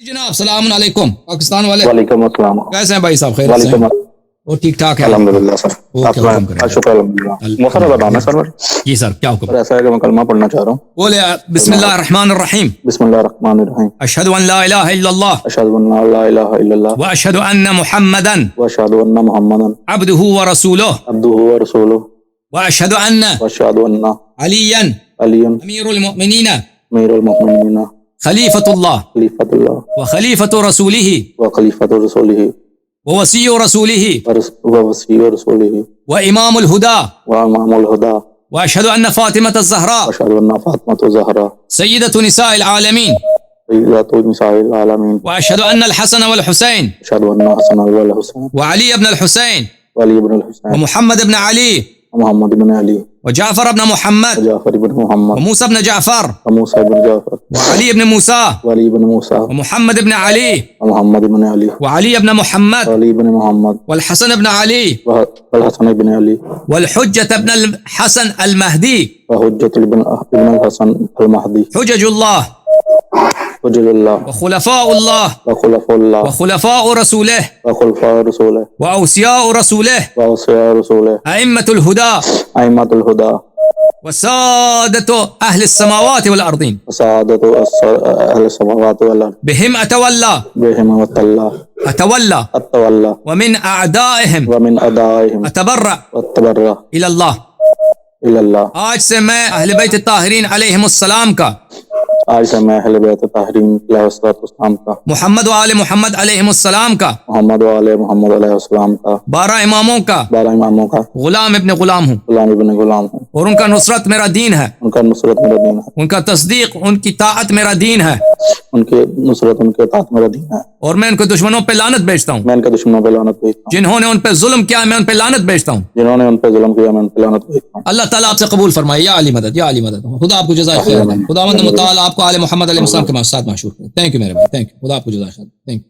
जनाब सलाम अलैकुम पाकिस्तान वाले। वालेकुम अस्सलाम। कैसे हैं भाई साहब? खैर से वालेकुम हैं? वो ठीक ठाक है अल्हम्दुलिल्लाह सर। ओके हुक्म करें। शुक्र अल्हम्दुलिल्लाह। मौसम बताना सर। जी सर क्या हुक्म? सर ऐसा है कि मैं कलमा पढ़ना चाह रहा हूँ। बोले बिस्मिल्लाहिर रहमानिर रहीम। बिस्मिल्लाहिर रहमानिर रहीम। अशहदु अन ला इलाहा इल्लल्लाह अशहदु अन ला इलाहा इल्लल्लाह व अशहदु अन्न मुहम्मदन व अशहदु अन्ना मुहम्मदन अब्दुहु व रसूलुहु अब्दुहु व रसूलुहु व अशहदु अन्न व अशहदु अन्ना अलियन अलियन अमीरुल मुमिनीन अमीरुल मुमिनीन खलीफतुल्लाह खलीफतुल्लाह व खलीफतु रसूलिही व खलीफतु रसूलिही व वसीयु रसूलिही व वसीयु रसूलिही व इमामुल हुदा व इमामुल हुदा व अशहदु अन्न फातिमत ज़हरा व अशहदु अन्ना फातिमतु ज़हरा सय्यदतु निसाइल आलमीन सय्यदतु निसाइल आलमीन व अशहदु अन्न अल हसन वल हुसैन अशहदु अन्ना हसन वल हुसैन व अली इब्न अल हुसैन व अली इब्न अल व हुसैन मुहम्मद इब्न अली व मोहम्मद इब्न अली व जाफर इब्न मुहम्मद व जाफर इब्न व मोहम्मद मूसा इब्न जाफर व मूसा इब्न जाफर व अली इब्न मूसा व अली इब्न मूसा व मुहम्मद इब्न अली व मोहम्मद इब्न अली व अली इब्न व मुहम्मद अली इब्न मोहम्मद वल हसन इब्न अली व हसन इब्न अली वल हुज्जत इब्न अल हसन अल महदी व हुज्जत इब्न अल हसन अल महदी हुज्जजुल्लाह हुज्जतुल्लाह व खुलफाउल्लाह व खुलफुल्लाह व खुलफाउ रसूलिह व खुलफा रसूलिह व औसियाउ रसूलिह व औसिया रसूलिह अइम्मतुल हुदा अइम्मतुल हुदा व सादतु अहलिस समावाति वल अर्दीन व सआदतु अहल समावाति वल अर्द बिहिम अतवल्ला बिहिम वतल्ला अतवल्ला अतवल्ला व मिन अअदाइहिम व मिन अदाइहिम अतबर्रा व तबर्रा इलल्लाह। इल्लल्लाह। आज से मैं अहले बैत ताहिरीन अलैहिमुस्सलाम का आज से मैं अहले बैत ताहरीन अलैहिस्सलाम का मोहम्मद व आले मोहम्मद अलैहिमुस्सलाम का मोहम्मद व आले मोहम्मद अलैहिस्सलाम का 12 इमामों का 12 इमामों का गुलाम इब्न गुलाम हूँ गुलाम इब्न गुलाम हूँ। और उनका नुसरत मेरा दीन है, उनका नुसरत मेरा दीन है, उनका तस्दीक उनकी ताअत मेरा दीन है उनके नुसरत उनके ताक़त मेरा दीन है। और मैं उनके दुश्मनों पे लानत भेजता हूँ। मैं इनके दुश्मनों पे लानत भेजता हूँ। जिन्होंने उन पे जुल्म किया मैं उन पे लानत भेजता हूँ। जिन्होंने उन पे जुल्म किया मैं उन पे लानत भेजता हूँ। अल्लाह ताला आपसे कबूल फरमाए। या अली मदद, या अली मदद। खुदा आपको जज़ाए खैर दे। खुदावंद मुताला आपको आले मोहम्मद अलैहि सलाम के साथ माशूर करे। थैंक यू मेरे भाई, थैंक यू। खुदा आपको जज़ाए खैर। Thank you.